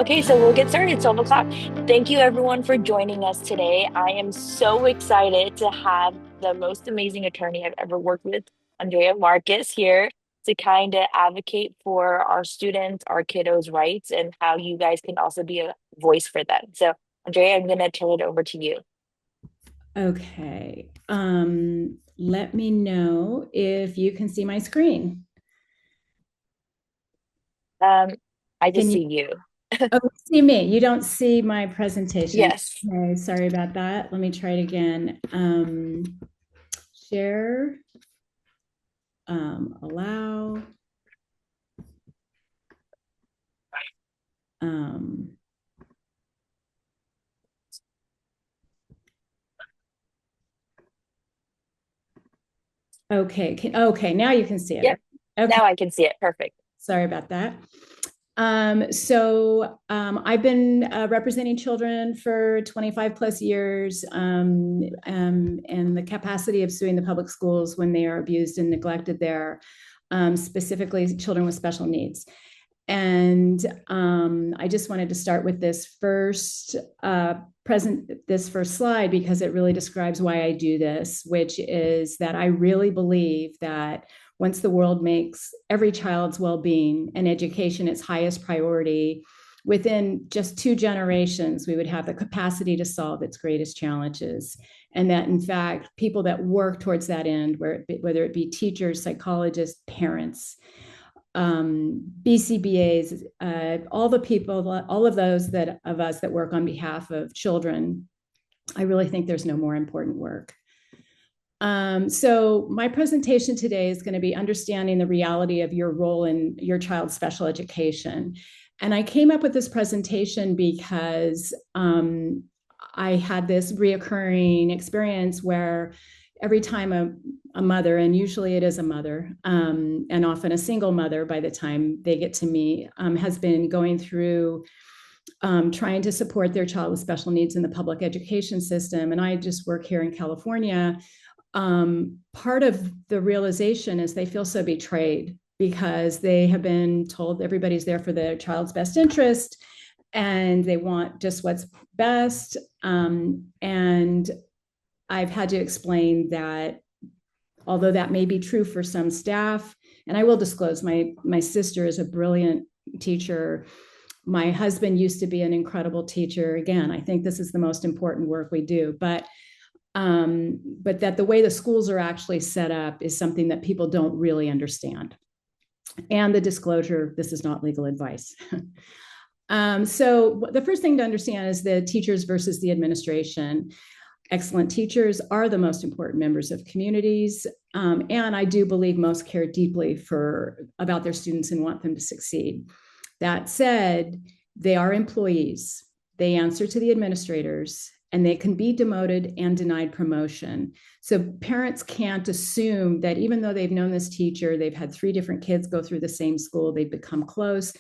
Okay, so we'll get started. 12 o'clock. Thank you everyone for joining us today. I am so excited to have the most amazing attorney I've ever worked with, Andrea Marcus, here to kind of advocate for our students, our kiddos' rights, and how you guys can also be a voice for them. So, Andrea, I'm going to turn it over to you. Okay. Let me know if you can see my screen. Um, I Can just you? see you. Oh, you see me. You don't see my presentation. Yes. Okay, sorry about that. Let me try it again. Share, allow. Um, okay. Okay. Now you can see it. Yep. Okay. Now I can see it. Perfect. Sorry about that. I've been representing children for 25 plus years, and the capacity of suing the public schools when they are abused and neglected there, specifically children with special needs. And I just wanted to start with this first slide because it really describes why I do this, which is that I really believe that once the world makes every child's well-being and education its highest priority, within just 2 generations, we would have the capacity to solve its greatest challenges. And that, in fact, people that work towards that end, whether it be teachers, psychologists, parents, BCBAs, all the people, all of those that of us that work on behalf of children, I really think there's no more important work. So my presentation today is going to be understanding the reality of your role in your child's special education. And I came up with this presentation because I had this reoccurring experience where every time a mother, and usually it is a mother, and often a single mother by the time they get to me, has been going through trying to support their child with special needs in the public education system. And I just work here in California. Part of the realization is they feel so betrayed because they have been told everybody's there for their child's best interest and they want just what's best. And I've had to explain that although that may be true for some staff, and I will disclose my sister is a brilliant teacher. My husband used to be an incredible teacher. Again, I think this is the most important work we do, but that the way the schools are actually set up is something that people don't really understand. And the disclosure, this is not legal advice. So the first thing to understand is the teachers versus the administration. Excellent teachers are the most important members of communities. And I do believe most care deeply about their students and want them to succeed. That said, they are employees. They answer to the administrators and they can be demoted and denied promotion. So parents can't assume that even though they've known this teacher, they've had 3 different kids go through the same school, they've become close,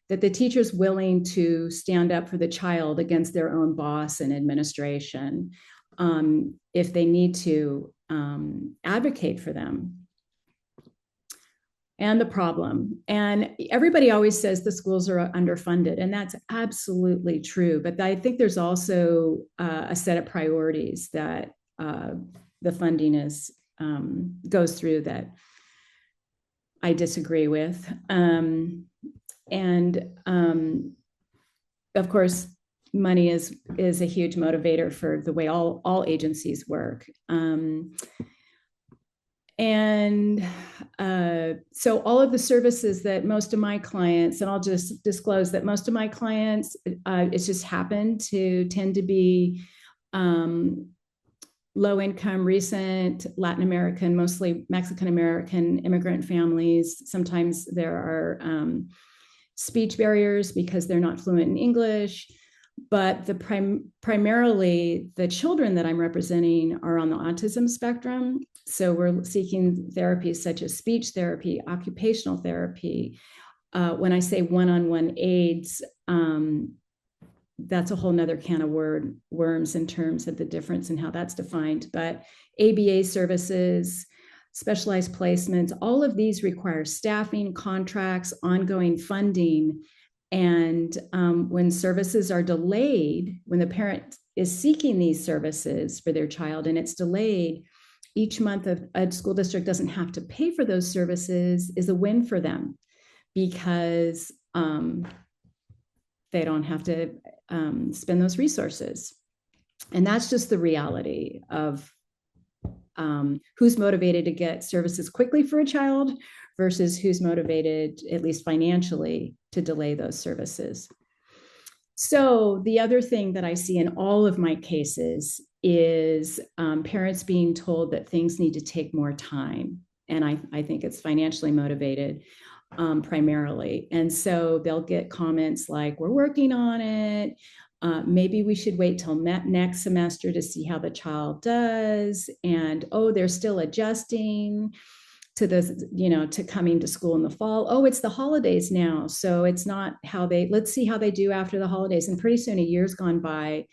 that the teacher's willing to stand up for the child against their own boss and administration, if they need to advocate for them. And the problem. And everybody always says the schools are underfunded, and that's absolutely true. But I think there's also a set of priorities that the funding goes through that I disagree with. And of course, money is a huge motivator for the way all agencies work. So all of the services that most of my clients, and I'll just disclose that most of my clients, it's just happened to tend to be low income, recent Latin American, mostly Mexican American immigrant families. Sometimes there are speech barriers because they're not fluent in English. But primarily the children that I'm representing are on the autism spectrum. So we're seeking therapies such as speech therapy, occupational therapy. When I say one-on-one aids, that's a whole nother can of worms in terms of the difference in how that's defined. But ABA services, specialized placements, all of these require staffing, contracts, ongoing funding. And when services are delayed, when the parent is seeking these services for their child and it's delayed, each month a school district doesn't have to pay for those services is a win for them because they don't have to spend those resources. And that's just the reality of who's motivated to get services quickly for a child versus who's motivated, at least financially, to delay those services. So the other thing that I see in all of my cases is parents being told that things need to take more time. And I think it's financially motivated primarily. And so they'll get comments like, we're working on it. Maybe we should wait till next semester to see how the child does. And, oh, they're still adjusting to this, to coming to school in the fall. Oh, it's the holidays now. So it's not let's see how they do after the holidays. And pretty soon a year's gone by.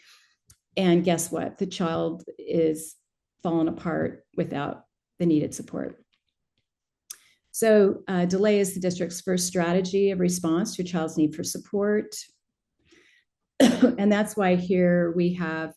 And guess what? The child is falling apart without the needed support. So delay is the district's first strategy of response to a child's need for support. And that's why here we have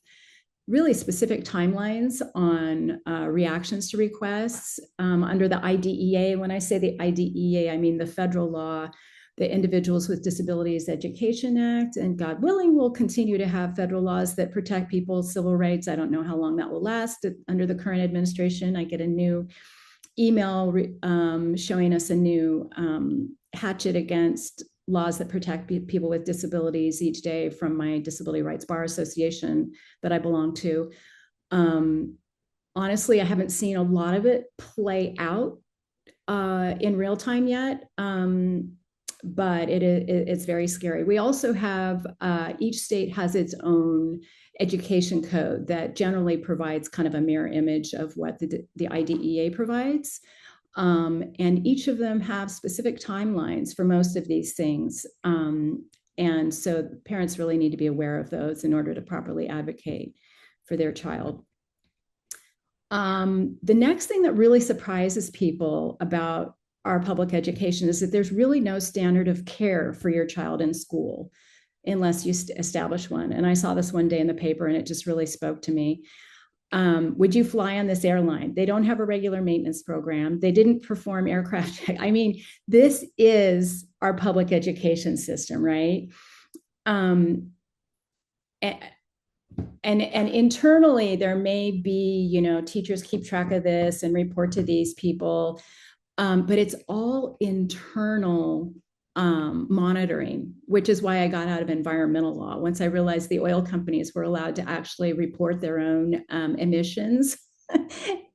really specific timelines on reactions to requests under the IDEA. When I say the IDEA, I mean the federal law, the Individuals with Disabilities Education Act, and God willing, we'll continue to have federal laws that protect people's civil rights. I don't know how long that will last under the current administration. I get a new email showing us a new hatchet against laws that protect people with disabilities each day from my Disability Rights Bar Association that I belong to. Honestly, I haven't seen a lot of it play out in real time yet, but it's very scary. We also have, each state has its own education code that generally provides kind of a mirror image of what the IDEA provides. And each of them have specific timelines for most of these things. And so parents really need to be aware of those in order to properly advocate for their child. The next thing that really surprises people about our public education is that there's really no standard of care for your child in school unless you establish one. And I saw this one day in the paper and it just really spoke to me. Would you fly on this airline? They don't have a regular maintenance program. They didn't perform aircraft. I mean, this is our public education system, right? And internally, there may be, teachers keep track of this and report to these people, but it's all internal monitoring, which is why I got out of environmental law. Once I realized the oil companies were allowed to actually report their own emissions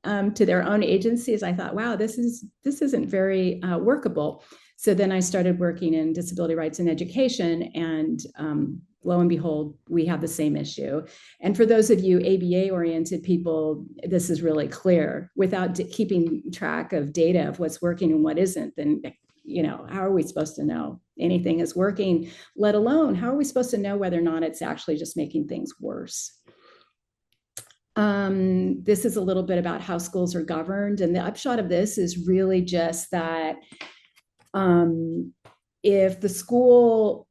to their own agencies, I thought, wow, this isn't very workable. So then I started working in disability rights and education, and lo and behold, we have the same issue. And for those of you ABA-oriented people, this is really clear. Without keeping track of data of what's working and what isn't, then how are we supposed to know anything is working, let alone how are we supposed to know whether or not it's actually just making things worse? This is a little bit about how schools are governed. And the upshot of this is really just that if the school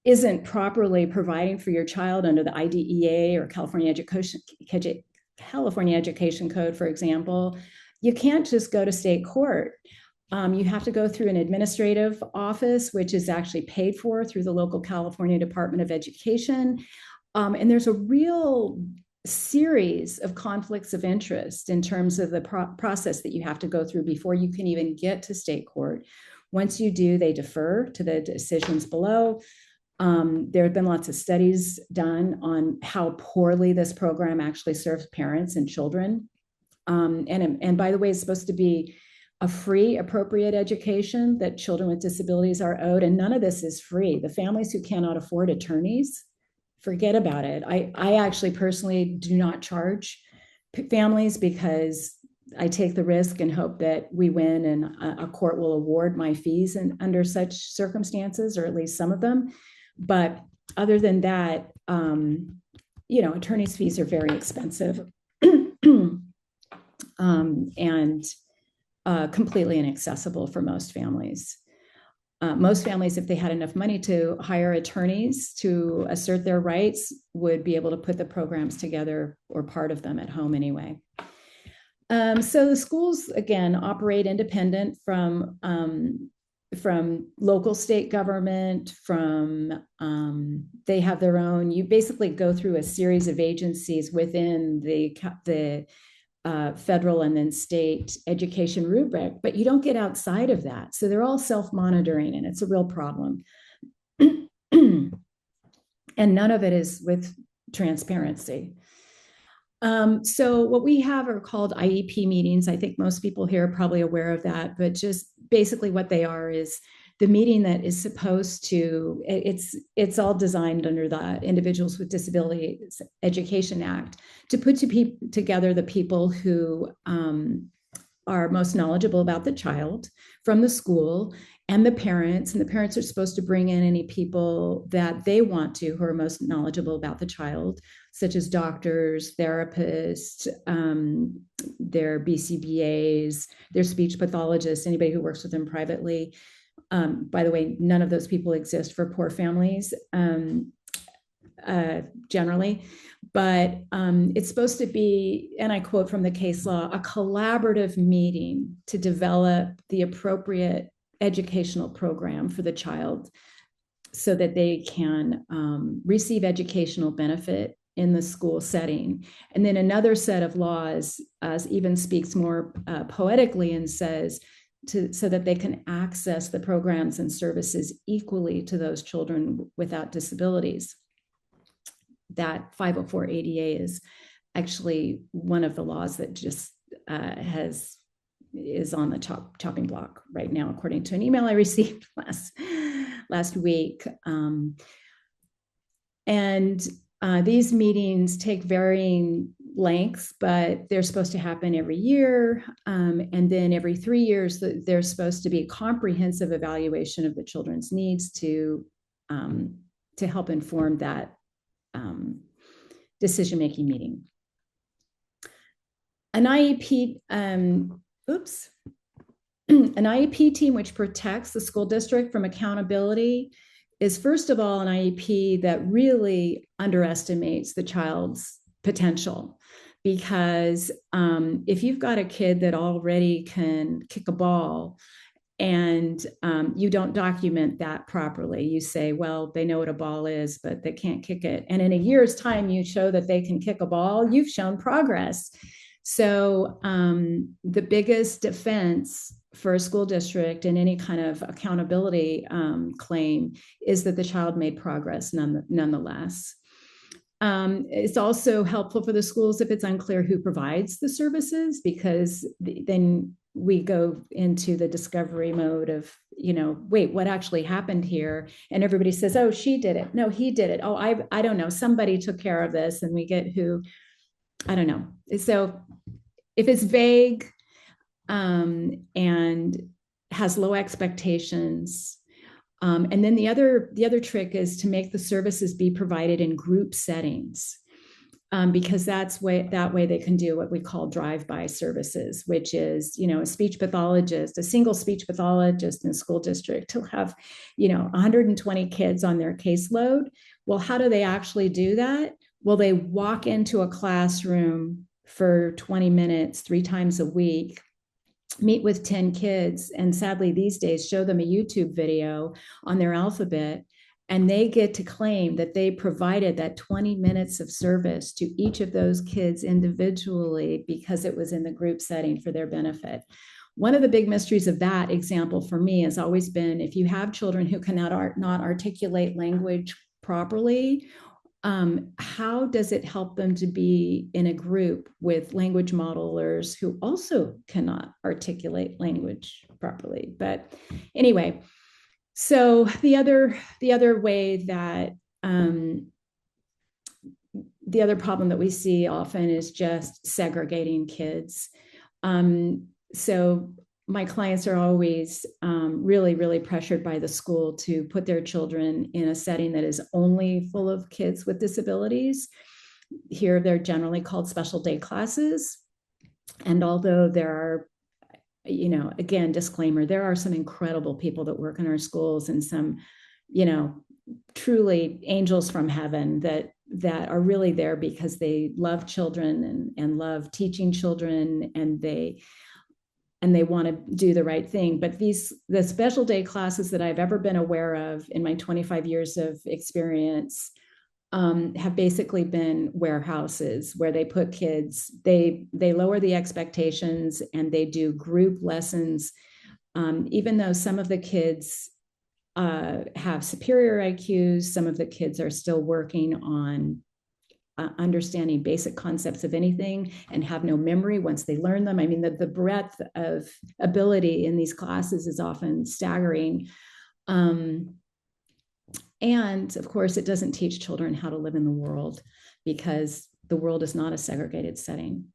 isn't properly providing for your child under the IDEA or California Education Code, for example, you can't just go to state court. You have to go through an administrative office, which is actually paid for through the local California Department of Education. And there's a real series of conflicts of interest in terms of the process that you have to go through before you can even get to state court. Once you do, they defer to the decisions below. There have been lots of studies done on how poorly this program actually serves parents and children. And by the way, it's supposed to be a free, appropriate education that children with disabilities are owed. And none of this is free. The families who cannot afford attorneys, forget about it. I actually personally do not charge families because I take the risk and hope that we win and a court will award my fees under such circumstances, or at least some of them. But other than that, attorney's fees are very expensive. And completely inaccessible for most families. Most families, if they had enough money to hire attorneys to assert their rights, would be able to put the programs together, or part of them, at home anyway. So the schools, again, operate independent from local state government, they have their own, you basically go through a series of agencies within the federal and then state education rubric, but you don't get outside of that. So they're all self-monitoring, and it's a real problem. And none of it is with transparency. So what we have are called IEP meetings. I think most people here are probably aware of that, but just basically what they are is the meeting that is supposed to, it's all designed under the Individuals with Disabilities Education Act to put together the people who are most knowledgeable about the child from the school, and the parents. And the parents are supposed to bring in any people that they want to, who are most knowledgeable about the child, such as doctors, therapists, their BCBAs, their speech pathologists, anybody who works with them privately. By the way, none of those people exist for poor families generally. But it's supposed to be, and I quote from the case law, a collaborative meeting to develop the appropriate educational program for the child so that they can receive educational benefit in the school setting. And then another set of laws even speaks more poetically and says, so that they can access the programs and services equally to those children without disabilities. That 504 ADA is actually one of the laws that just is on the chopping block right now, according to an email I received last week. These meetings take varying lengths, but they're supposed to happen every year. And then every 3 years, there's supposed to be a comprehensive evaluation of the children's needs to help inform that decision-making meeting. An IEP, an IEP team which protects the school district from accountability is, first of all, an IEP that really underestimates the child's potential. Because if you've got a kid that already can kick a ball, and you don't document that properly, you say, well, they know what a ball is, but they can't kick it. And in a year's time, you show that they can kick a ball, you've shown progress. So the biggest defense for a school district in any kind of accountability claim is that the child made progress nonetheless. It's also helpful for the schools if it's unclear who provides the services, because then we go into the discovery mode of, wait, what actually happened here? And everybody says, oh, she did it. No, he did it. Oh, I don't know. Somebody took care of this. And we get who, I don't know. So if it's vague and has low expectations, and then the other trick is to make the services be provided in group settings. Because that way they can do what we call drive-by services, which is, a speech pathologist, a single speech pathologist in a school district will have, 120 kids on their caseload. Well, how do they actually do that? Well, they walk into a classroom for 20 minutes, 3 times a week, meet with 10 kids, and sadly these days show them a YouTube video on their alphabet. And they get to claim that they provided that 20 minutes of service to each of those kids individually because it was in the group setting for their benefit. One of the big mysteries of that example for me has always been, if you have children who cannot not articulate language properly, how does it help them to be in a group with language modelers who also cannot articulate language properly? But anyway, so the other way that the other problem that we see often is just segregating kids. So my clients are always really, really pressured by the school to put their children in a setting that is only full of kids with disabilities. Here, they're generally called special day classes. And although there are again, disclaimer, there are some incredible people that work in our schools, and some, you know, truly angels from heaven that are really there because they love children and love teaching children, and they want to do the right thing. But the special day classes that I've ever been aware of in my 25 years of experience have basically been warehouses where they put kids, they lower the expectations and they do group lessons. Even though some of the kids have superior IQs, some of the kids are still working on understanding basic concepts of anything and have no memory once they learn them. I mean, the breadth of ability in these classes is often staggering. And of course, it doesn't teach children how to live in the world because the world is not a segregated setting.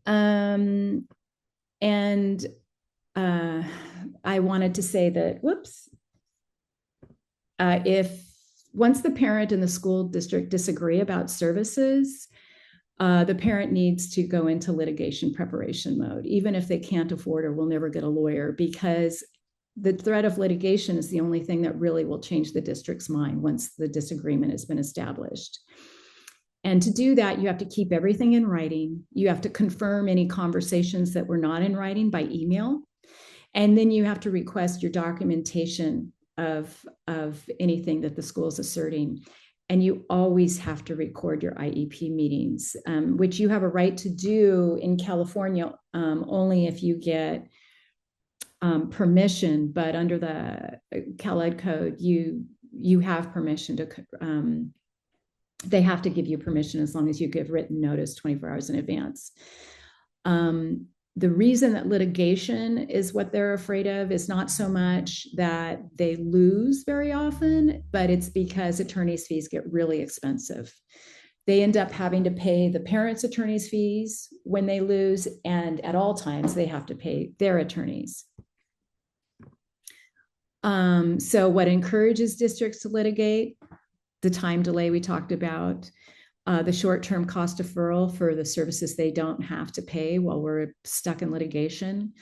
And I wanted to say that, if once the parent and the school district disagree about services, the parent needs to go into litigation preparation mode, even if they can't afford or will never get a lawyer, because the threat of litigation is the only thing that really will change the district's mind once the disagreement has been established. And to do that, you have to keep everything in writing. You have to confirm any conversations that were not in writing by email. And then you have to request your documentation of anything that the school is asserting. And you always have to record your IEP meetings, which you have a right to do in California only if you get permission. But under the Cal Ed Code, you have permission to, they have to give you permission as long as you give written notice 24 hours in advance. The reason that litigation is what they're afraid of is not so much that they lose very often, but it's because attorney's fees get really expensive. They end up having to pay the parents' attorney's fees when they lose, and at all times they have to pay their attorneys. So what encourages districts to litigate? The time delay we talked about, the short-term cost deferral for the services they don't have to pay while we're stuck in litigation,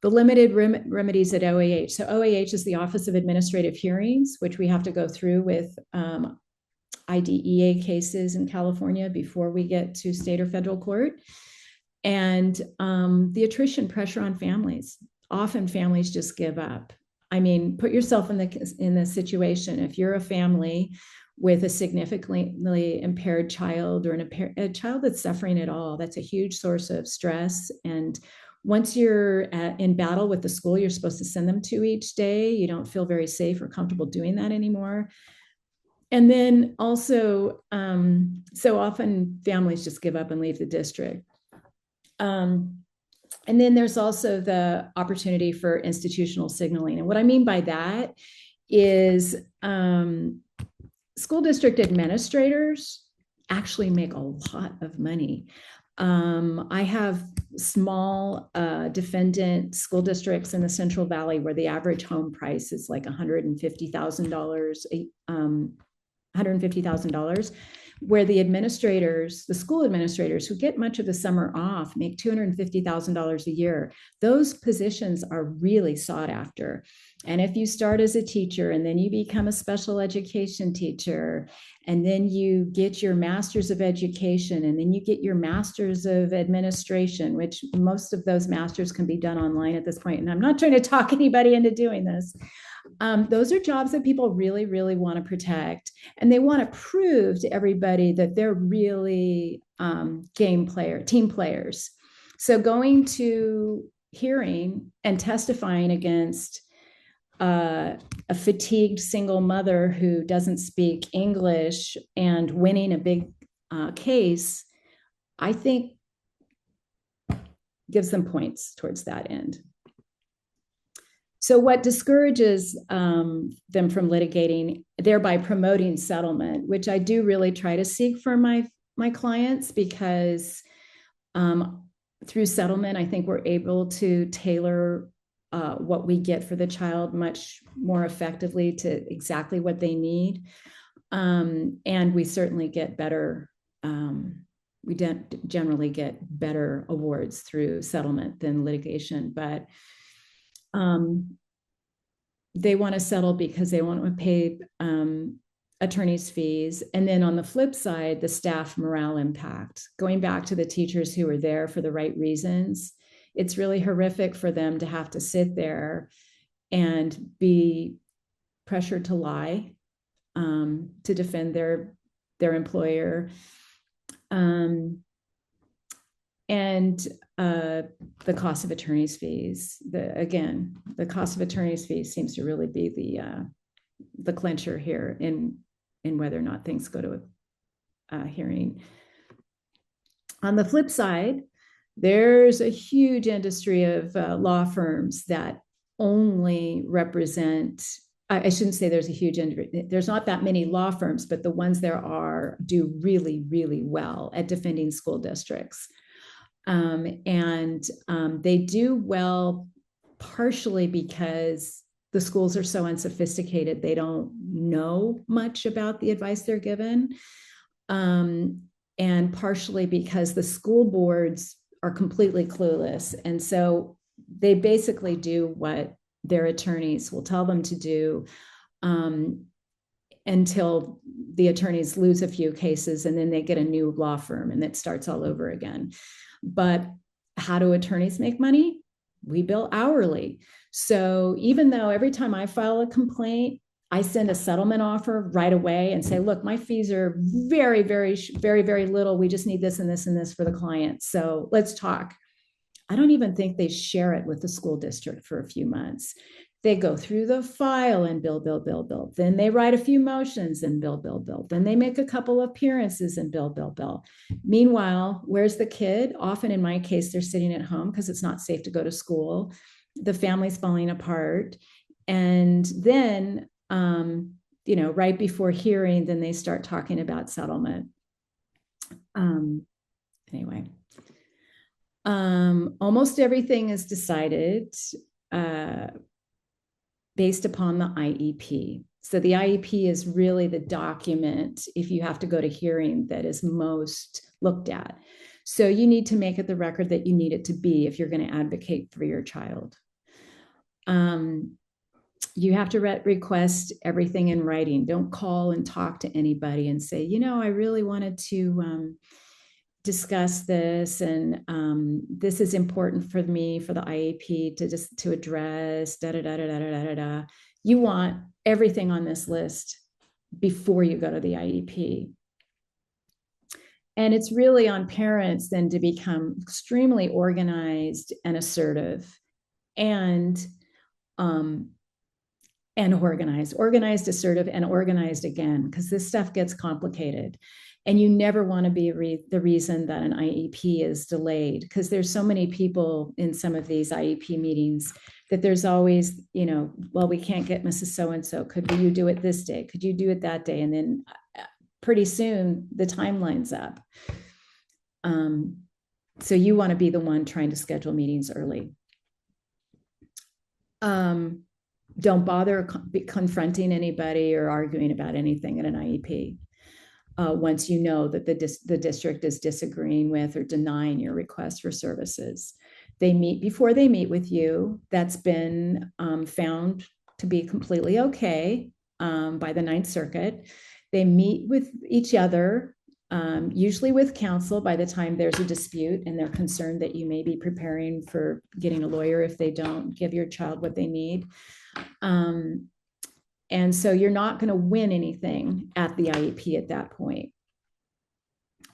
the limited remedies at OAH. So OAH is the Office of Administrative Hearings, which we have to go through with IDEA cases in California before we get to state or federal court. And the attrition pressure on families. Often families just give up. I mean, put yourself in the situation. If you're a family with a significantly impaired child or a child that's suffering at all, that's a huge source of stress. And once you're in battle with the school you're supposed to send them to each day, you don't feel very safe or comfortable doing that anymore. And then also, so often families just give up and leave the district. And then there's also the opportunity for institutional signaling. And what I mean by that is school district administrators actually make a lot of money. I have small defendant school districts in the Central Valley where the average home price is like $150,000, where the administrators, the school administrators who get much of the summer off, make $250,000 a year. Those positions are really sought after. And if you start as a teacher and then you become a special education teacher, and then you get your master's of education, and then you get your master's of administration, which most of those masters can be done online at this point. And I'm not trying to talk anybody into doing this. Those are jobs that people really, really want to protect. And they want to prove to everybody that they're really team players. So going to hearing and testifying against a fatigued single mother who doesn't speak English and winning a big case, I think gives them points towards that end. So what discourages them from litigating, thereby promoting settlement, which I do really try to seek for my clients, because through settlement, I think we're able to tailor what we get for the child much more effectively to exactly what they need. And we certainly get better we generally get better awards through settlement than litigation, but they want to settle because they want to pay attorney's fees. And then on the flip side, the staff morale impact, going back to the teachers who are there for the right reasons, it's really horrific for them to have to sit there and be pressured to lie, to defend their employer. And the cost of attorney's fees. The cost of attorney's fees seems to really be the clincher here in whether or not things go to a hearing. On the flip side, there's a huge industry of law firms that only represent, I shouldn't say there's a huge industry, there's not that many law firms, but the ones there are do really, really well at defending school districts. They do well partially because the schools are so unsophisticated, they don't know much about the advice they're given. And partially because the school boards are completely clueless. And so they basically do what their attorneys will tell them to do, until the attorneys lose a few cases and then they get a new law firm and it starts all over again. But how do attorneys make money? We bill hourly. So even though every time I file a complaint, I send a settlement offer right away and say, look, my fees are very, very, very, very little. We just need this and this and this for the client. So let's talk. I don't even think they share it with the school district for a few months. They go through the file and bill, bill, bill, bill. Then they write a few motions and bill, bill, bill. Then they make a couple of appearances and bill, bill, bill. Meanwhile, where's the kid? Often in my case, they're sitting at home because it's not safe to go to school. The family's falling apart. And then, right before hearing, then they start talking about settlement. Anyway, almost everything is decided based upon the IEP. So the IEP is really the document, if you have to go to hearing, that is most looked at. So you need to make it the record that you need it to be if you're going to advocate for your child. You have to request everything in writing. Don't call and talk to anybody and say, I really wanted to discuss this, and this is important for me for the IEP to address. You want everything on this list before you go to the IEP. And it's really on parents then to become extremely organized and assertive, and organized, assertive, and organized again, because this stuff gets complicated. And you never want to be the reason that an IEP is delayed, because there's so many people in some of these IEP meetings that there's always, well, we can't get Mrs. So-and-so. Could you do it this day? Could you do it that day? And then pretty soon the time lines up. So you want to be the one trying to schedule meetings early. Don't bother confronting anybody or arguing about anything at an IEP. Once you know that the district is disagreeing with or denying your request for services. They meet before they meet with you. That's been found to be completely okay by the Ninth Circuit. They meet with each other, usually with counsel by the time there's a dispute and they're concerned that you may be preparing for getting a lawyer if they don't give your child what they need. And so you're not going to win anything at the IEP at that point.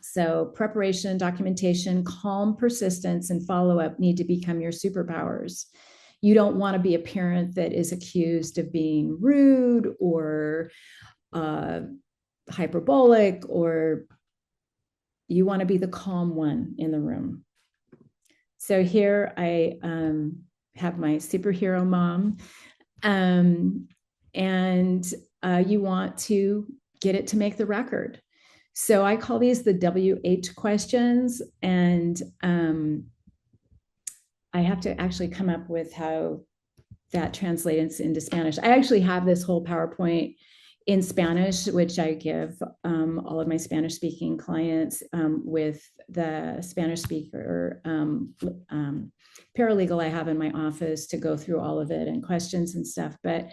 So preparation, documentation, calm persistence, and follow-up need to become your superpowers. You don't want to be a parent that is accused of being rude or hyperbolic, or you want to be the calm one in the room. So here I have my superhero mom. And you want to get it to make the record. So I call these the WH questions, and I have to actually come up with how that translates into Spanish. I actually have this whole PowerPoint in Spanish, which I give all of my Spanish speaking clients with the Spanish speaker paralegal I have in my office to go through all of it and questions and stuff. But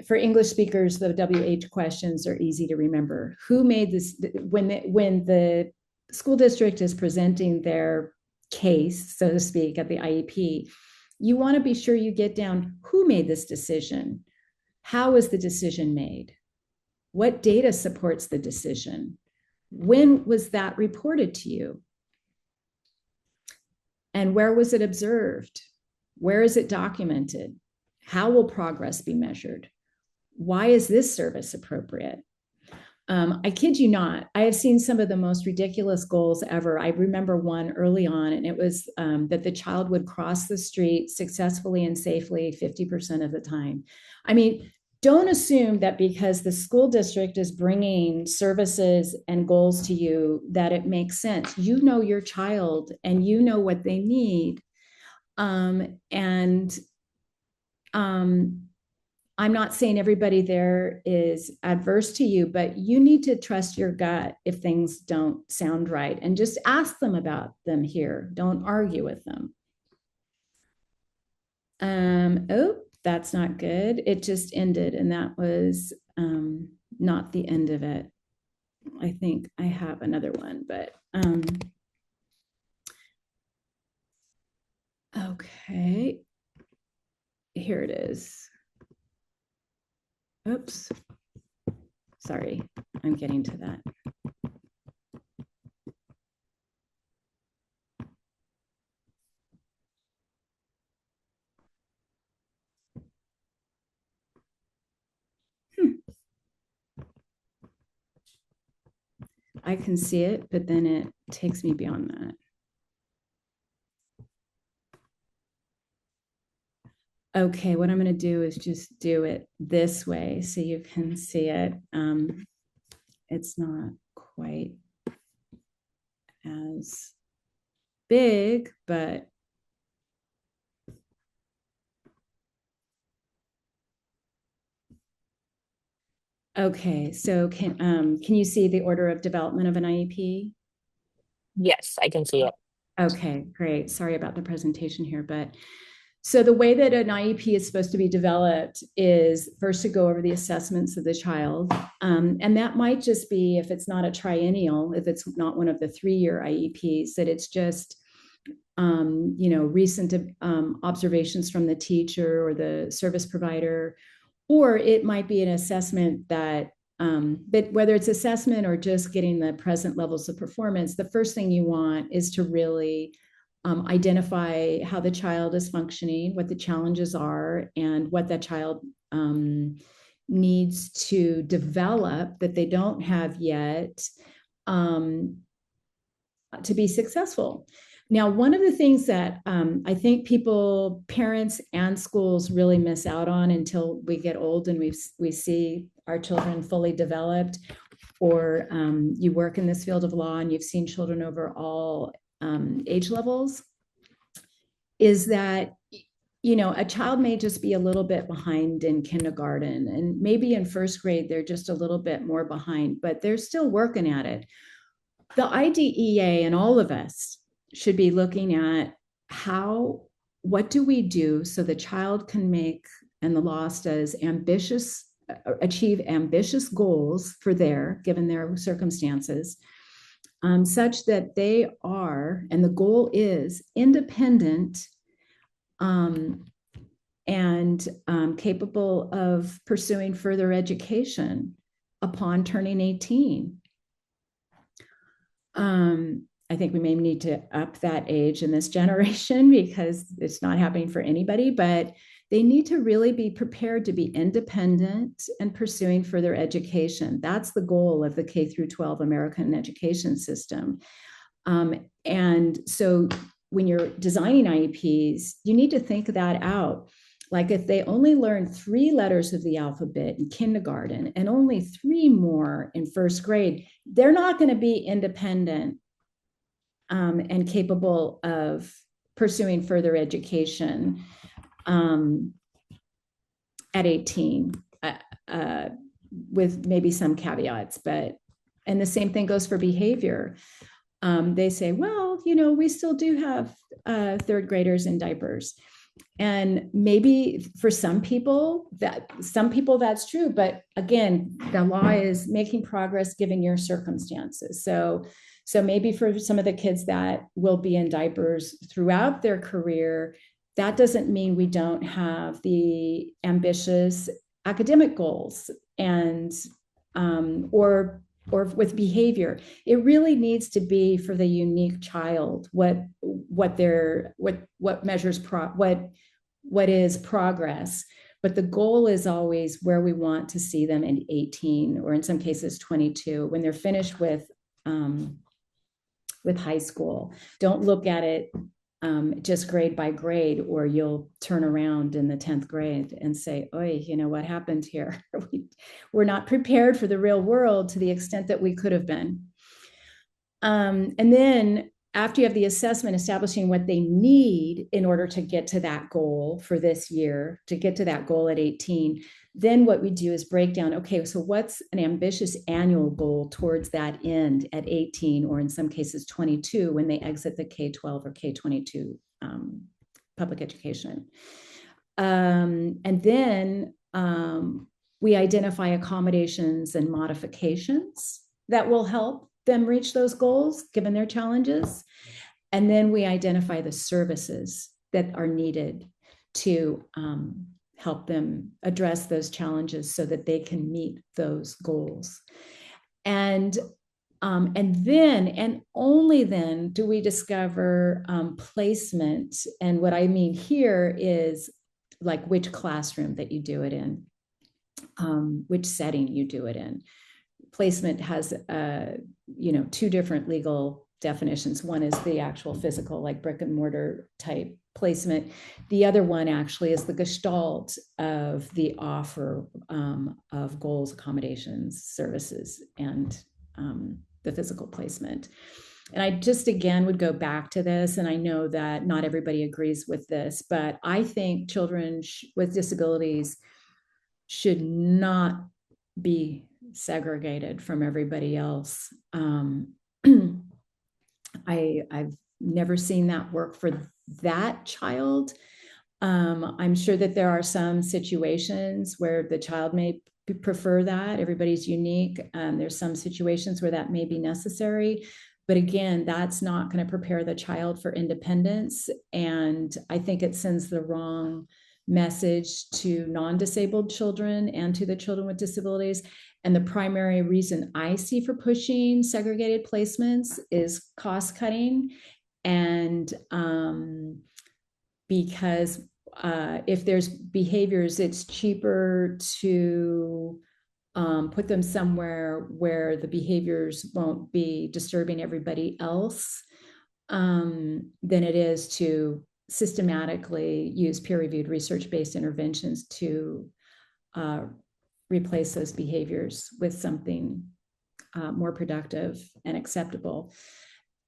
for English speakers, the WH questions are easy to remember. Who made this? When the school district is presenting their case, so to speak, at the IEP, you want to be sure you get down who made this decision. How was the decision made? What data supports the decision? When was that reported to you? And where was it observed? Where is it documented? How will progress be measured? Why is this service appropriate? I kid you not, I have seen some of the most ridiculous goals ever. I remember one early on, and it was that the child would cross the street successfully and safely 50% of the time. I mean, don't assume that because the school district is bringing services and goals to you that it makes sense. You know your child and you know what they need. And I'm not saying everybody there is adverse to you, but you need to trust your gut if things don't sound right and just ask them about them here. Don't argue with them. Oh, that's not good. It just ended, and that was not the end of it. I think I have another one, but okay. Here it is. Oops. Sorry, I'm getting to that. I can see it, but then it takes me beyond that. Okay, what I'm going to do is just do it this way so you can see it. It's not quite as big, but okay. So can you see the order of development of an IEP? Yes, I can see it. Okay, great. Sorry about the presentation here, but so the way that an IEP is supposed to be developed is first to go over the assessments of the child. And that might just be, if it's not a triennial, if it's not one of the 3-year IEPs, that it's just, recent observations from the teacher or the service provider, or it might be an assessment that, but whether it's assessment or just getting the present levels of performance, the first thing you want is to really identify how the child is functioning, what the challenges are, and what that child needs to develop that they don't have yet to be successful. Now, one of the things that I think people, parents and schools really miss out on until we get old and we see our children fully developed, or you work in this field of law and you've seen children over all age levels, is that a child may just be a little bit behind in kindergarten, and maybe in first grade they're just a little bit more behind, but they're still working at it. The IDEA and all of us should be looking at what do we do so the child can make, and the law says, achieve ambitious goals for given their circumstances, such that they are, and the goal is independent and capable of pursuing further education upon turning 18. I think we may need to up that age in this generation because it's not happening for anybody, but they need to really be prepared to be independent and pursuing further education. That's the goal of the K through 12 American education system. And so when you're designing IEPs, you need to think that out. Like if they only learn 3 letters of the alphabet in kindergarten and only 3 more in first grade, they're not going to be independent and capable of pursuing further education at 18. with maybe some caveats, but, and the same thing goes for behavior. They say, well, we still do have third graders in diapers. And maybe for some people that's true. But again, the law is making progress given your circumstances. So maybe for some of the kids that will be in diapers throughout their career, that doesn't mean we don't have the ambitious academic goals and or with behavior. It really needs to be for the unique child what measures what is progress. But the goal is always where we want to see them in 18, or in some cases 22, when they're finished with high school. Don't look at it just grade by grade, or you'll turn around in the 10th grade and say, "Oi, what happened here?" We're not prepared for the real world to the extent that we could have been. And then after you have the assessment establishing what they need in order to get to that goal for this year, to get to that goal at 18, then what we do is break down, okay, so what's an ambitious annual goal towards that end at 18, or in some cases 22, when they exit the K-12 or K-22 public education. And then we identify accommodations and modifications that will help them reach those goals given their challenges. And then we identify the services that are needed to help them address those challenges so that they can meet those goals. And then, and only then, do we discover placement. And what I mean here is like which classroom that you do it in, which setting you do it in. Placement has two different legal definitions. One is the actual physical, like brick and mortar type placement. The other one actually is the gestalt of the offer of goals, accommodations, services, and the physical placement. And I just again would go back to this, and I know that not everybody agrees with this, but I think children with disabilities should not be segregated from everybody else. I've never seen that work for that child. I'm sure that there are some situations where the child may prefer that. Everybody's unique. There's some situations where that may be necessary. But again, that's not going to prepare the child for independence. And I think it sends the wrong message to non-disabled children and to the children with disabilities. And the primary reason I see for pushing segregated placements is cost cutting. And because if there's behaviors, it's cheaper to put them somewhere where the behaviors won't be disturbing everybody else than it is to systematically use peer-reviewed research-based interventions to replace those behaviors with something more productive and acceptable.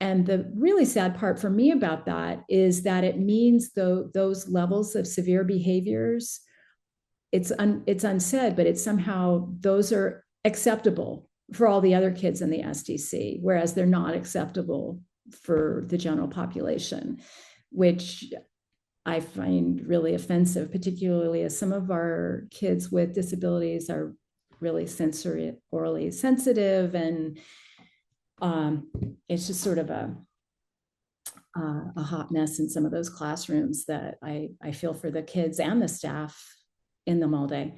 And the really sad part for me about that is that it means those levels of severe behaviors, it's unsaid, but it's somehow those are acceptable for all the other kids in the SDC, whereas they're not acceptable for the general population, which I find really offensive, particularly as some of our kids with disabilities are really orally sensitive, and it's just sort of a hot mess in some of those classrooms that I feel for the kids and the staff in them all day.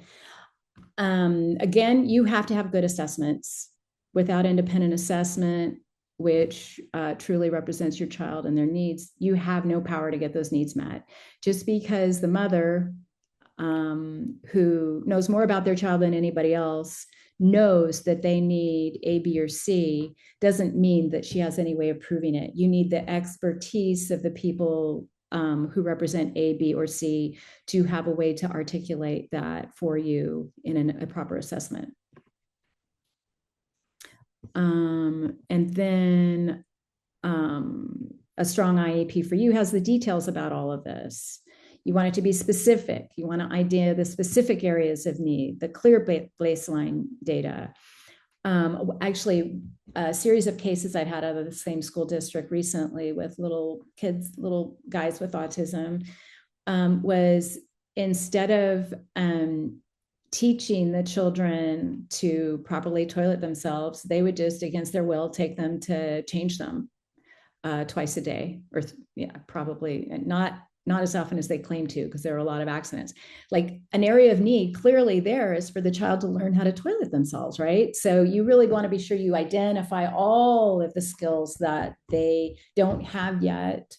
Again, you have to have good assessments. Without independent assessment, which truly represents your child and their needs, you have no power to get those needs met. Just because the mother, who knows more about their child than anybody else, knows that they need A, B, or C, doesn't mean that she has any way of proving it. You need the expertise of the people who represent A, B, or C to have a way to articulate that for you in a proper assessment. And then a strong IEP for you has the details about all of this. You want it to be specific. You want to idea the specific areas of need, the clear baseline data. Actually, a series of cases I've had out of the same school district recently with little kids, little guys with autism, was instead of teaching the children to properly toilet themselves, they would just, against their will, take them to change them twice a day, or probably not as often as they claim to, because there are a lot of accidents. Like, an area of need clearly there is for the child to learn how to toilet themselves, right? So you really want to be sure you identify all of the skills that they don't have yet.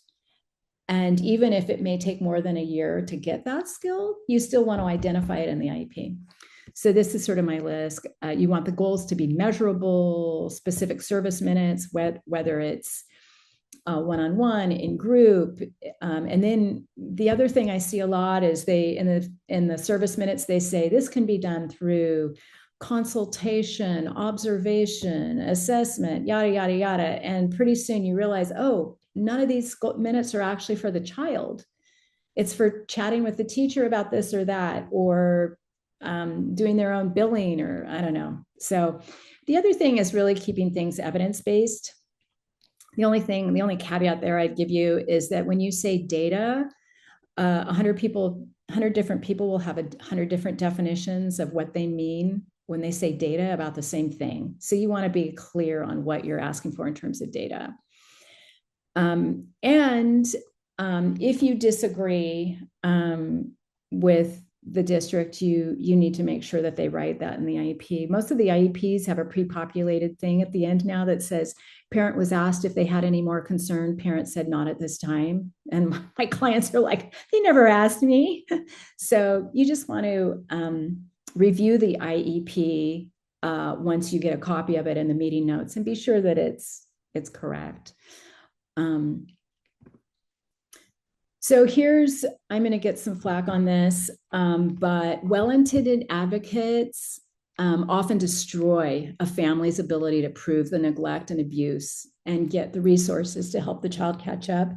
And even if it may take more than a year to get that skill, you still want to identify it in the IEP. So this is sort of my list. You want the goals to be measurable, specific service minutes, whether it's one-on-one, in group. And then the other thing I see a lot is they, in the service minutes, they say this can be done through consultation, observation, assessment, yada, yada, yada. And pretty soon you realize, oh, none of these minutes are actually for the child. It's for chatting with the teacher about this or that, or doing their own billing, or I don't know. So the other thing is really keeping things evidence-based. The only caveat there I'd give you is that when you say data, 100 different people will have 100 different definitions of what they mean when they say data about the same thing. So you want to be clear on what you're asking for in terms of data. If you disagree with the district, you need to make sure that they write that in the IEP. Most of the IEPs have a pre-populated thing at the end now that says, parent was asked if they had any more concern. Parent said not at this time. And my clients are like, they never asked me. So you just want to review the IEP once you get a copy of it in the meeting notes, and be sure that it's correct. So I'm going to get some flack on this, but well-intended advocates often destroy a family's ability to prove the neglect and abuse and get the resources to help the child catch up.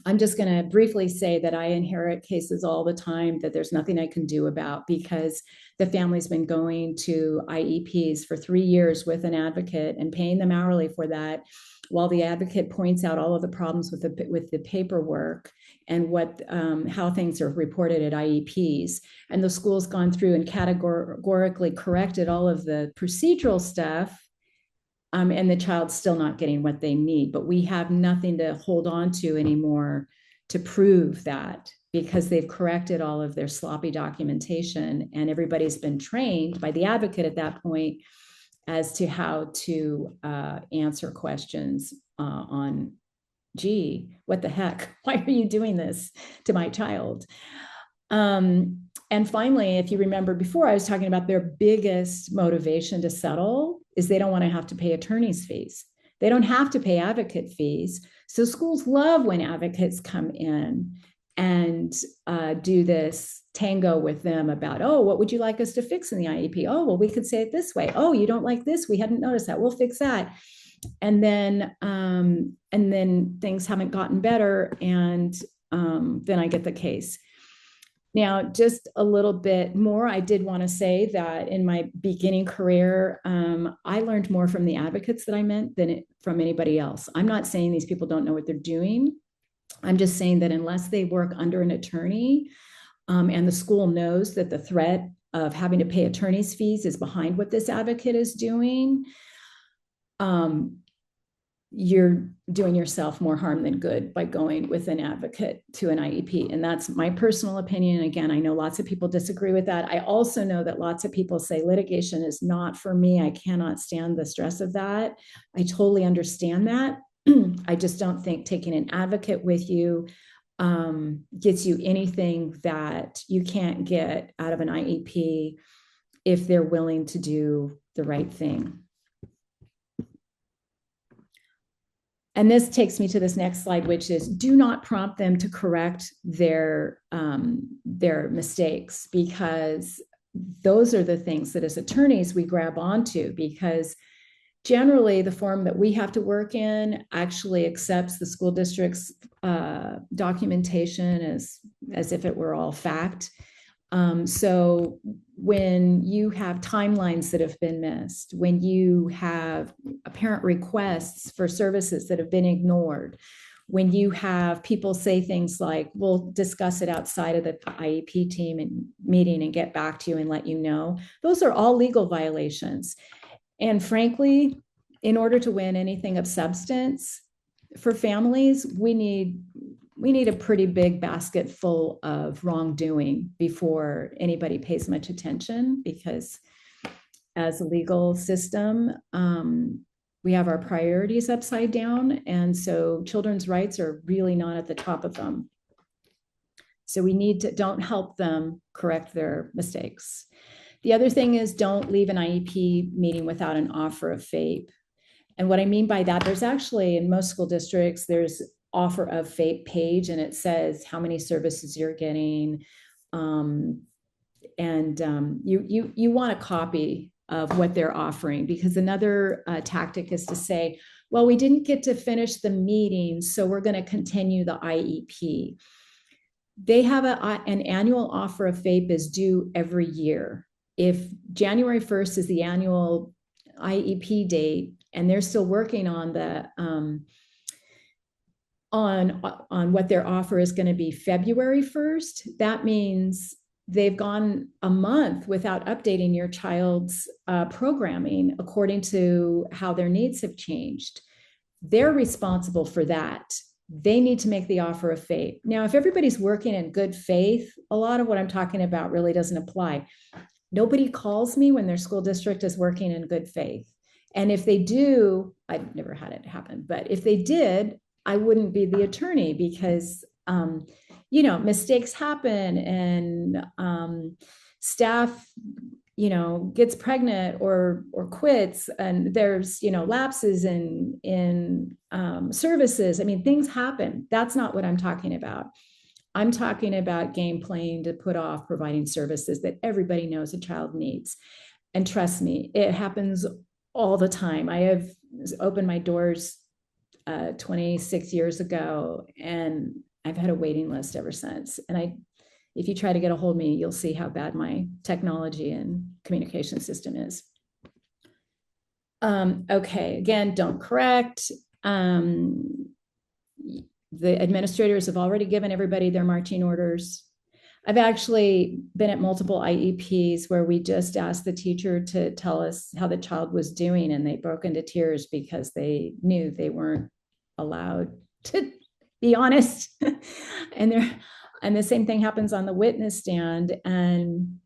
I'm just going to briefly say that I inherit cases all the time that there's nothing I can do about, because the family's been going to IEPs for 3 years with an advocate and paying them hourly for that, while the advocate points out all of the problems with the paperwork and how things are reported at IEPs. And the school's gone through and categorically corrected all of the procedural stuff, and the child's still not getting what they need. But we have nothing to hold on to anymore to prove that, because they've corrected all of their sloppy documentation, and everybody's been trained by the advocate at that point as to how to answer questions on, gee, what the heck? Why are you doing this to my child? And finally, if you remember before, I was talking about their biggest motivation to settle is they don't want to have to pay attorney's fees. They don't have to pay advocate fees. So schools love when advocates come in and do this tango with them about, oh, what would you like us to fix in the IEP? Oh, well, we could say it this way. Oh, you don't like this? We hadn't noticed that. We'll fix that. And then things haven't gotten better, and then I get the case. Now, just a little bit more, I did want to say that in my beginning career, I learned more from the advocates that I met than from anybody else. I'm not saying these people don't know what they're doing. I'm just saying that unless they work under an attorney, and the school knows that the threat of having to pay attorney's fees is behind what this advocate is doing, you're doing yourself more harm than good by going with an advocate to an IEP. And that's my personal opinion. Again, I know lots of people disagree with that. I also know that lots of people say litigation is not for me. I cannot stand the stress of that. I totally understand that. I just don't think taking an advocate with you gets you anything that you can't get out of an IEP if they're willing to do the right thing. And this takes me to this next slide, which is do not prompt them to correct their mistakes, because those are the things that as attorneys we grab onto, because Generally, the form that we have to work in actually accepts the school district's documentation as if it were all fact. So when you have timelines that have been missed, when you have apparent requests for services that have been ignored, when you have people say things like, we'll discuss it outside of the IEP team and meeting and get back to you and let you know, those are all legal violations. And frankly, in order to win anything of substance for families, we need a pretty big basket full of wrongdoing before anybody pays much attention, because as a legal system, we have our priorities upside down. And so children's rights are really not at the top of them. So we need to, don't help them correct their mistakes. The other thing is, don't leave an IEP meeting without an offer of FAPE. And what I mean by that, there's actually in most school districts, there's offer of FAPE page, and it says how many services you're getting. You want a copy of what they're offering, because another tactic is to say, well, we didn't get to finish the meeting, so we're going to continue the IEP. They have an annual offer of FAPE is due every year. If January 1st is the annual IEP date and they're still working on the on what their offer is going to be February 1st, that means they've gone a month without updating your child's programming according to how their needs have changed. They're responsible for that. They need to make the offer of FAPE. Now, if everybody's working in good faith, a lot of what I'm talking about really doesn't apply. Nobody calls me when their school district is working in good faith. And if they do, I've never had it happen, but if they did, I wouldn't be the attorney, because mistakes happen, and staff gets pregnant or quits, and there's lapses in services. I mean, things happen. That's not what I'm talking about. I'm talking about game playing to put off providing services that everybody knows a child needs. And trust me, it happens all the time. I have opened my doors 26 years ago, and I've had a waiting list ever since. And if you try to get a hold of me, you'll see how bad my technology and communication system is. Okay, again, don't correct. The administrators have already given everybody their marching orders. I've actually been at multiple IEPs where we just asked the teacher to tell us how the child was doing, and they broke into tears because they knew they weren't allowed to be honest. And the same thing happens on the witness stand. And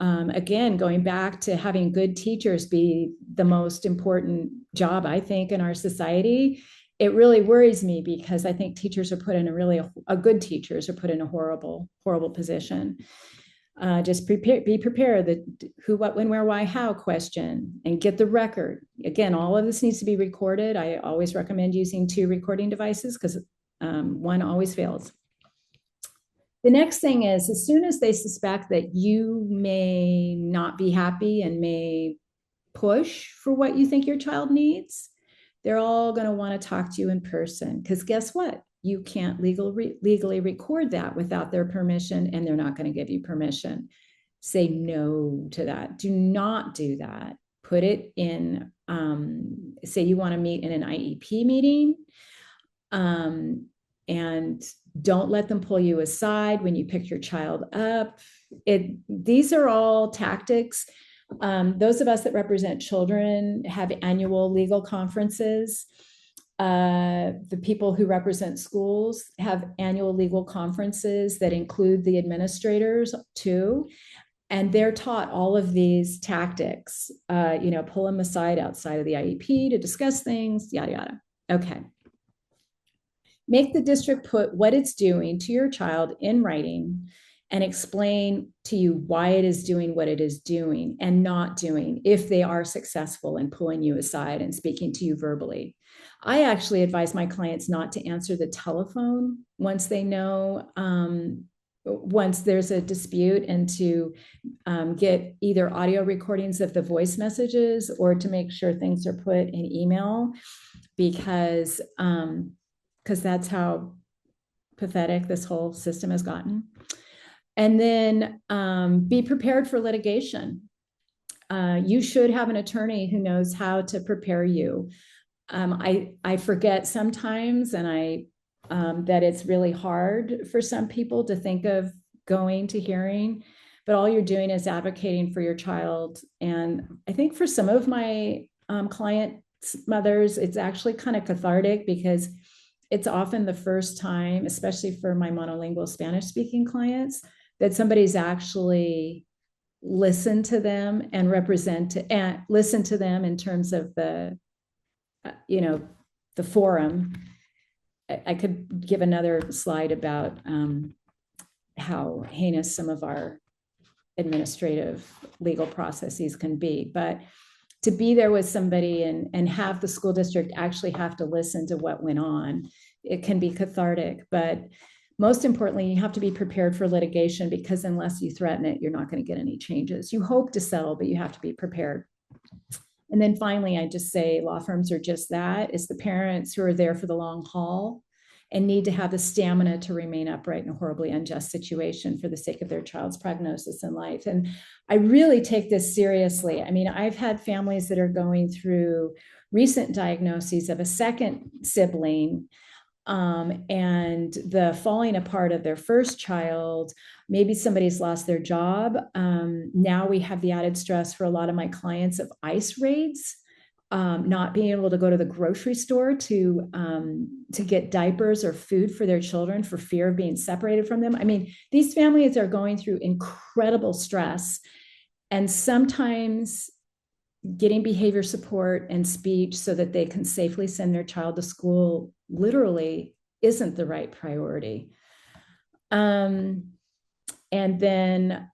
again, going back to having good teachers be the most important job, I think, in our society, it really worries me, because I think teachers are put in good teachers are put in a horrible, horrible position. Just be prepared, the who, what, when, where, why, how question, and get the record. Again, all of this needs to be recorded. I always recommend using 2 recording devices, because one always fails. The next thing is, as soon as they suspect that you may not be happy and may push for what you think your child needs, they're all going to want to talk to you in person, because guess what? You can't legally record that without their permission, and they're not going to give you permission. Say no to that. Do not do that. Put it in, say you want to meet in an IEP meeting, and don't let them pull you aside when you pick your child up. These are all tactics. Those of us that represent children have annual legal conferences. The people who represent schools have annual legal conferences that include the administrators too. And they're taught all of these tactics, pull them aside outside of the IEP to discuss things, yada, yada. Okay. Make the district put what it's doing to your child in writing and explain to you why it is doing what it is doing and not doing, if they are successful in pulling you aside and speaking to you verbally. I actually advise my clients not to answer the telephone once they know once there's a dispute, and to get either audio recordings of the voice messages or to make sure things are put in email, because that's how pathetic this whole system has gotten. And then be prepared for litigation. You should have an attorney who knows how to prepare you. I forget sometimes, and that it's really hard for some people to think of going to hearing, but all you're doing is advocating for your child. And I think for some of my clients' mothers, it's actually kind of cathartic, because it's often the first time, especially for my monolingual Spanish speaking clients, that somebody's actually listened to them and listen to them in terms of the the forum. I could give another slide about how heinous some of our administrative legal processes can be, but to be there with somebody and have the school district actually have to listen to what went on, it can be cathartic. But most importantly, you have to be prepared for litigation, because unless you threaten it, you're not going to get any changes. You hope to settle, but you have to be prepared. And then finally, I just say law firms are just that. It's the parents who are there for the long haul and need to have the stamina to remain upright in a horribly unjust situation for the sake of their child's prognosis in life. And I really take this seriously. I mean, I've had families that are going through recent diagnoses of a second sibling, and the falling apart of their first child. Maybe somebody's lost their job. Now we have the added stress for a lot of my clients of ICE raids, not being able to go to the grocery store to get diapers or food for their children for fear of being separated from them. I mean, these families are going through incredible stress, and sometimes getting behavior support and speech so that they can safely send their child to school literally isn't the right priority. And then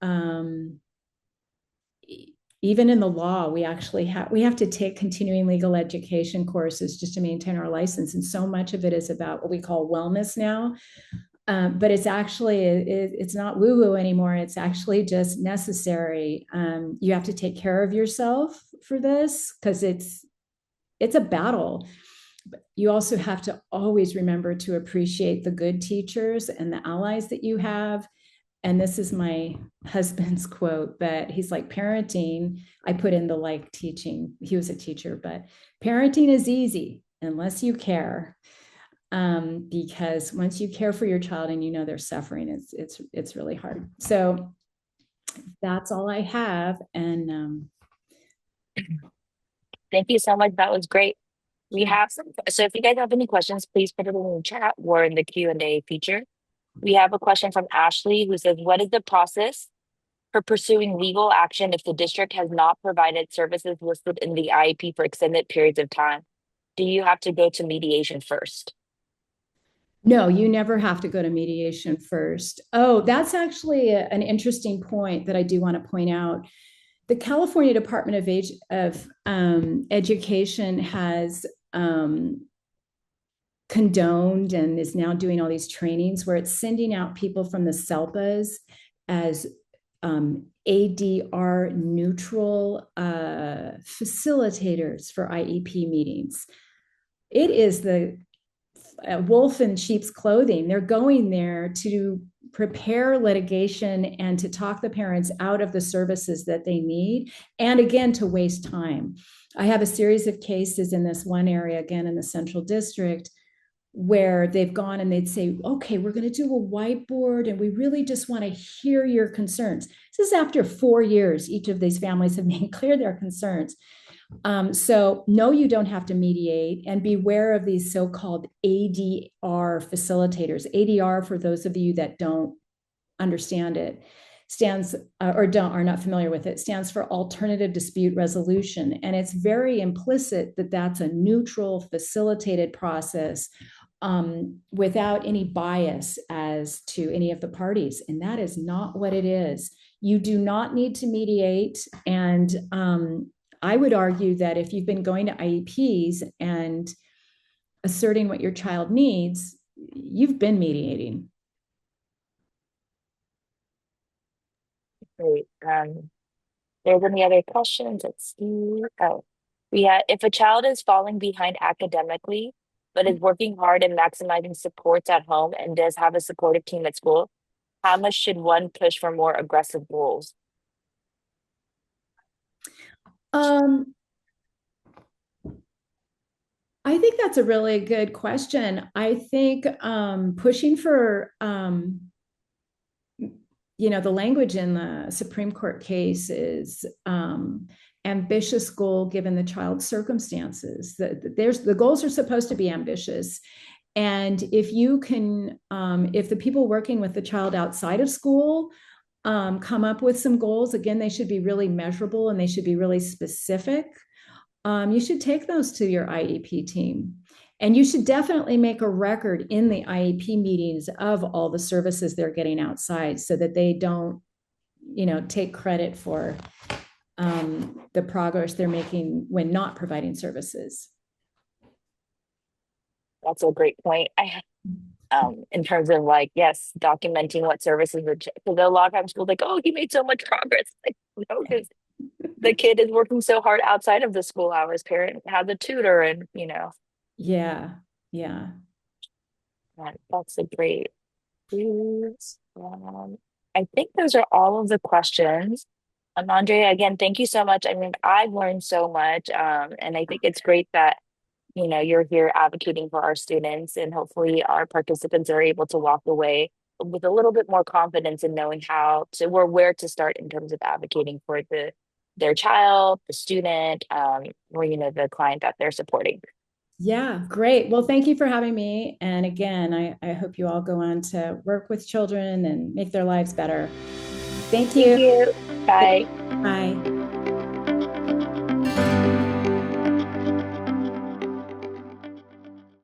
even in the law, we have to take continuing legal education courses just to maintain our license. And so much of it is about what we call wellness now. But it's actually, it's not woo-woo anymore. It's actually just necessary. You have to take care of yourself for this, because it's a battle. But you also have to always remember to appreciate the good teachers and the allies that you have. And this is my husband's quote, but he's like, parenting, I put in the like teaching, he was a teacher, but parenting is easy unless you care. Because once you care for your child and you know they're suffering, it's really hard. So that's all I have. And Thank you so much. That was great. We have some, so if you guys have any questions, please put it in the chat or in the Q&A feature. We have a question from Ashley, who says, what is the process for pursuing legal action if the district has not provided services listed in the IEP for extended periods of time? Do you have to go to mediation first? No, you never have to go to mediation first. Oh, that's actually an interesting point that I do want to point out. The California Department of Education has condoned and is now doing all these trainings where it's sending out people from the SELPAs as ADR neutral facilitators for IEP meetings. It is the wolf in sheep's clothing. They're going there to prepare litigation and to talk the parents out of the services that they need, and again, to waste time. I have a series of cases in this one area, again, in the Central District, where they've gone and they'd say, okay, we're going to do a whiteboard and we really just want to hear your concerns. This is after 4 years, each of these families have made clear their concerns. So no, you don't have to mediate, and beware of these so-called ADR facilitators. ADR, for those of you that don't understand it, stands or are not familiar with it, stands for Alternative Dispute Resolution. And it's very implicit that that's a neutral, facilitated process without any bias as to any of the parties. And that is not what it is. You do not need to mediate. And I would argue that if you've been going to IEPs and asserting what your child needs, you've been mediating. Great. There's any other questions? Let's see. Oh, we had if a child is falling behind academically, but is working hard and maximizing supports at home and does have a supportive team at school, how much should one push for more aggressive goals? Um, I think that's a really good question. I think pushing for the language in the Supreme Court case is ambitious goal given the child's circumstances. The goals are supposed to be ambitious. And if you can, if the people working with the child outside of school come up with some goals, again, they should be really measurable and they should be really specific. You should take those to your IEP team. And you should definitely make a record in the IEP meetings of all the services they're getting outside so that they don't, take credit for the progress they're making when not providing services. That's a great point. In terms of like, yes, documenting what services are, because a lot of times schools like, oh, he made so much progress. Like, no, because the kid is working so hard outside of the school hours. Parent has a tutor, and Yeah, yeah. that's a great. I think those are all of the questions. Andrea, again, thank you so much. I mean, I've learned so much, and I think it's great that you're here advocating for our students, and hopefully our participants are able to walk away with a little bit more confidence in knowing how to or where to start in terms of advocating for their child, the student, or the client that they're supporting. Yeah, great. Well, thank you for having me. And again, I hope you all go on to work with children and make their lives better. Thank Thank you. you. Bye. Bye.